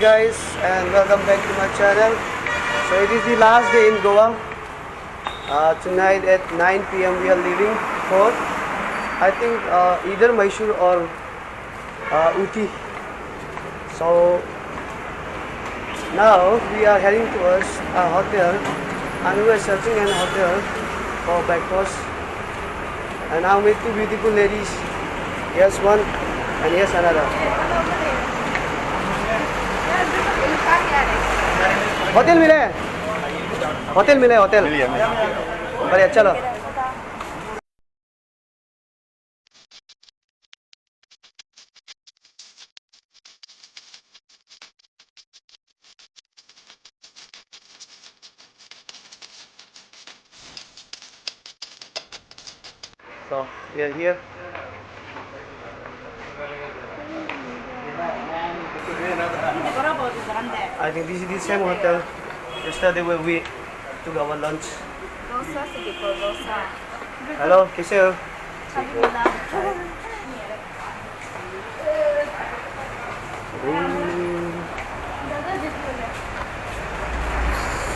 guys, and welcome back to my channel. So it is the last day in Goa. Tonight at 9 p.m. we are leaving for, I think, either Mysore or Uti. So now we are heading towards a hotel, and we are searching an hotel for breakfast. And now with two beautiful ladies. Here's one and here's another. Hotel मिले hotel बढ़िया चलो. So we are here. I think this is the same hotel yesterday where we took our lunch. Hello, कैसे हो?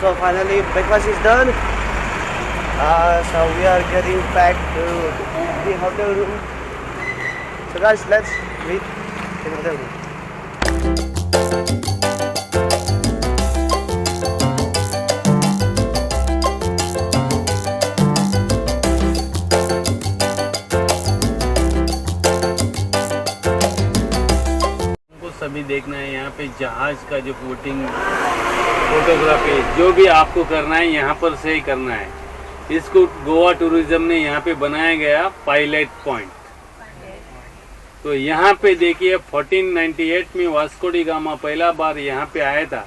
So finally breakfast is done. So we are getting back to the hotel room. So guys, let's meet in the hotel room. सभी देखना है यहाँ पे जहाज का जो बोटिंग फोटोग्राफी जो भी आपको करना है यहाँ पर से ही करना है. इसको गोवा टूरिज्म ने यहाँ पे बनाया गया पायलट पॉइंट. तो यहाँ पे देखिए 1498 में वास्को डी गामा पहला बार यहाँ पे आया था,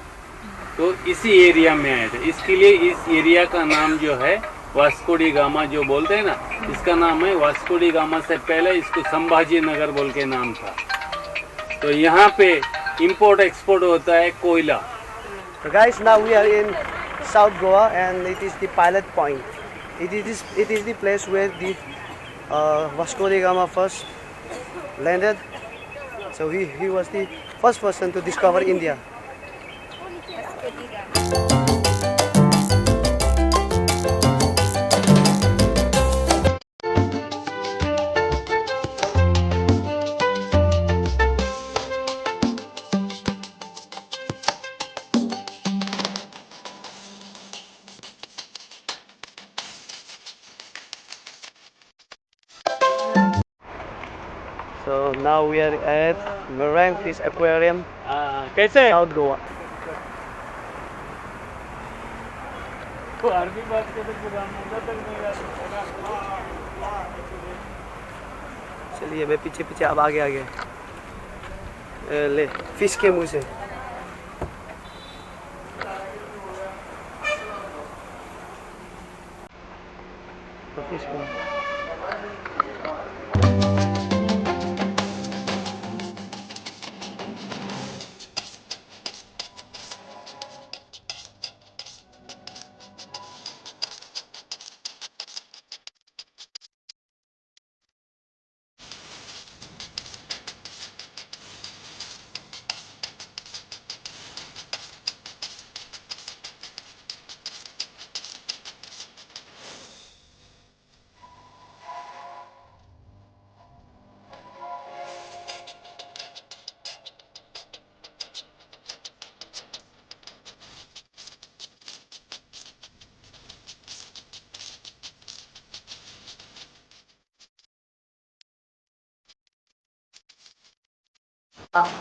तो इसी एरिया में आया था. इसके लिए इस एरिया का नाम जो है वास्को डी गामा जो बोलते हैं ना, इसका नाम है. वास्को डी गामा से पहले इसको संभाजी नगर बोल के नाम था. तो यहाँ पे इंपोर्ट एक्सपोर्ट होता है कोयला. So guys, now we are in South Goa and it is the pilot point. It is the place where the Vasco da Gama first landed. So he was the first person to discover India. So now we are at Marine Fish Aquarium, कैसे South Goa. अरबी बात करते चलिए मैं पीछे पीछे अब आगे ले फिश के मुंह से. तो फिश के मुंह.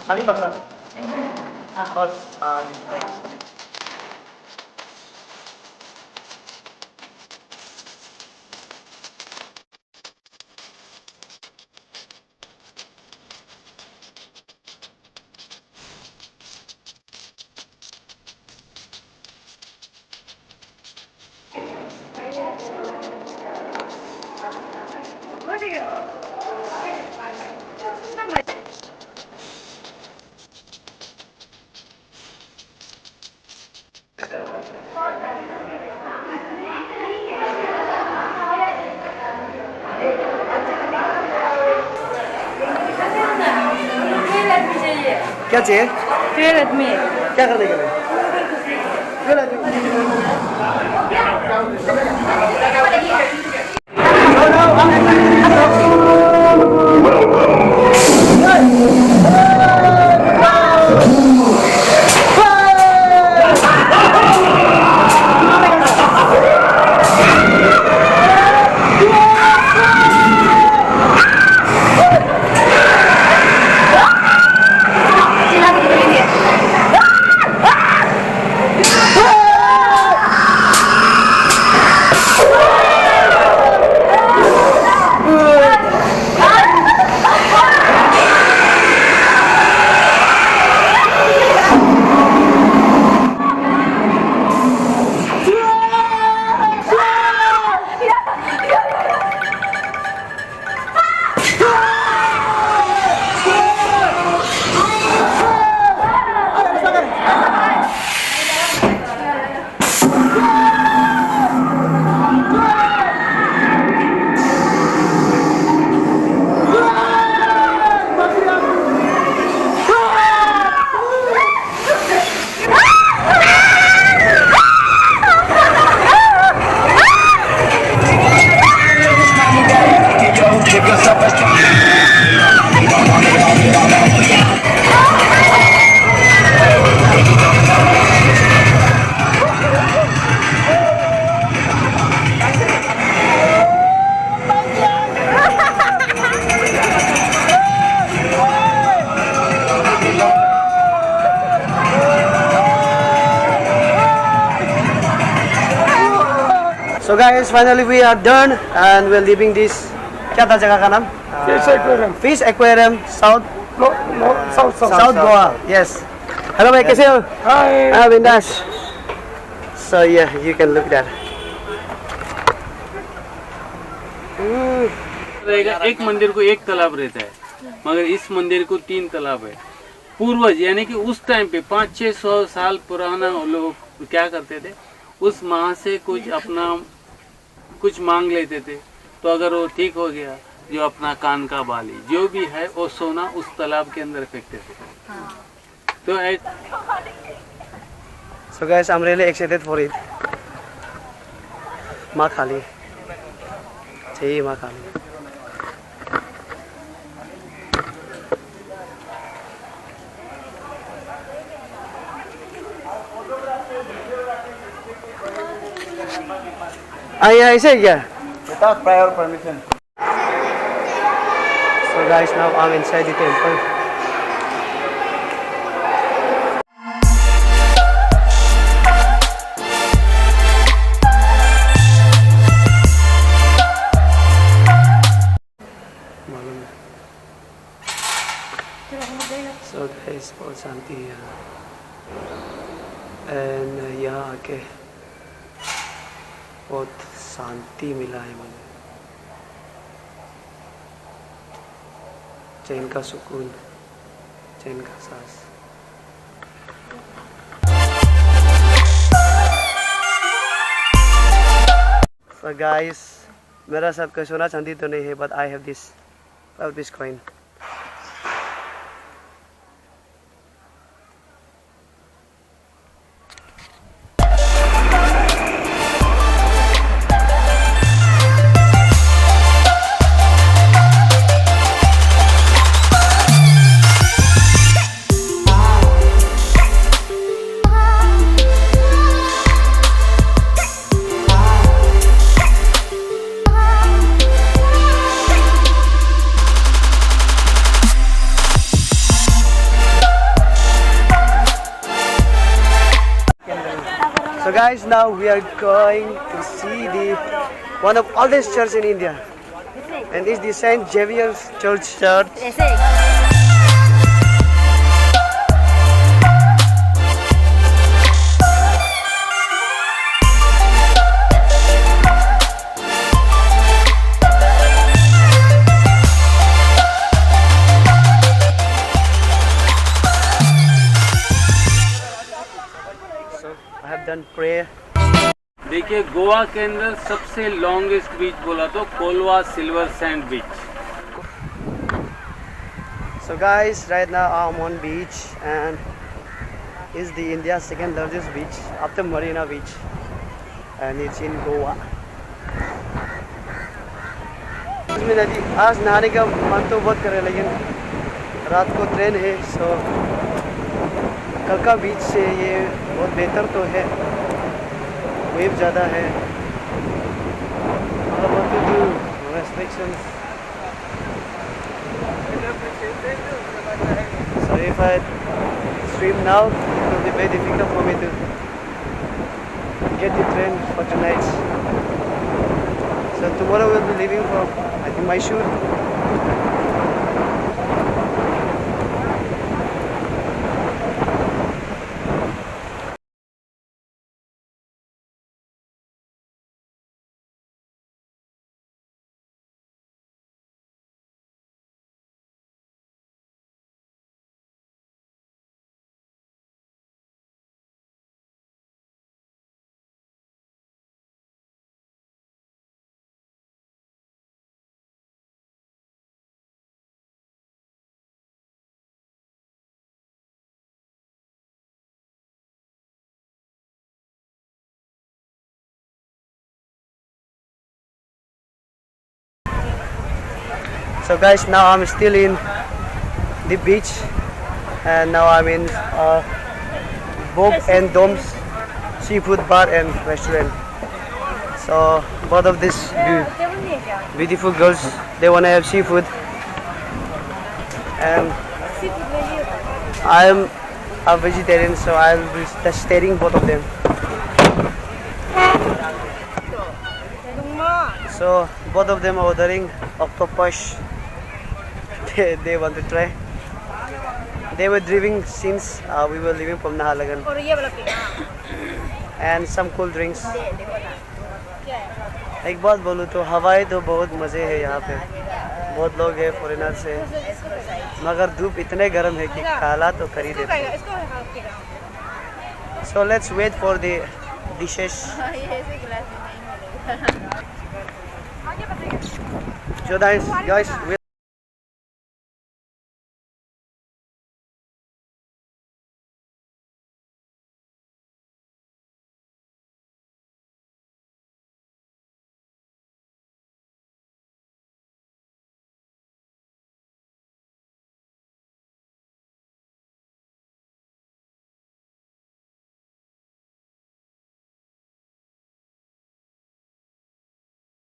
Sabi ba ka? Hot. क्या चाहिए? 12 में क्या करने के लिए? 12 आदमी। So now I'm So guys, finally we are done and we're leaving this. क्या था जगह का नाम? Fish aquarium. Fish Aquarium, South No, south. Goa. Yes. Hello भाई, कैसे हो? Hi. Bindas. So yeah, you can look that. रहेगा एक मंदिर को एक तालाब रहता है, मगर इस मंदिर को 3 तालाब है। पूर्वज यानी कि उस टाइम पे 500-600 साल पुराना लोग क्या करते थे, उस माँ से कुछ मांग लेते थे, तो अगर वो ठीक हो गया, जो अपना कान का बाली जो भी है वो सोना उस तालाब के अंदर फेंकते थे। तो So guys, I'm really excited for it. माँ खाली, चाहिए माँ खाली। Yeah, ऐसे ही क्या? Without prior permission. So guys, now I'm inside the temple. So guys, बहुत शांति है यहाँ। And यहाँ आके बहुत शांति मिला है मुझे, चैन का सुकून, चैन का सांस। So guys, मेरा सब का सोना चांदी तो नहीं है, but I have this coin. So guys, now we are going to see one of oldest church in India, and it's the Saint Xavier's Church. I have done prayer. देखिए, गोवा के अंदर सबसे लॉन्गेस्ट बीच बोला तो Kolwa silver sand beach. So guys, right now I'm on beach and is the India's second largest beach after Marina Beach, and it's in Goa. इसमें नदी आज नहाने का मन तो बहुत करे, लेकिन रात को ट्रेन है, सो कल का बीच से ये बहुत बेहतर तो है, वेव ज़्यादा है, restrictions. So if I swim now, it will be very difficult for me to get the train for tonight. So tomorrow we'll be leaving for, I think, Mysore. So guys, now I'm still in the beach, and now I'm in Bob and Dom's seafood bar and restaurant. So both of these beautiful girls, they wanna have seafood, and I'm a vegetarian, so I'll be testing both of them. So both of them are ordering octopus. They want to try. They were driving since we were leaving from Nahalagan, and some cool drinks. एक बात बोलूँ तो हवाई तो बहुत मज़े है यहाँ पे, बहुत लोग हैं फॉरेनर्स हैं, मगर धूप इतने गर्म है कि काला तो कर ही देते हैं. So let's wait for the dishes. So guys,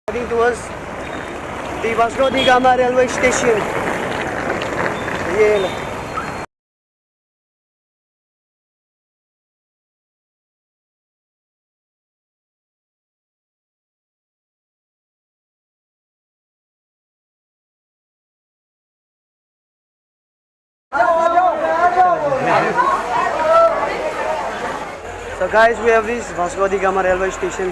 heading towards the Vasco da Gama railway station. Yeah. So guys, we have reached Vasco da Gama railway station.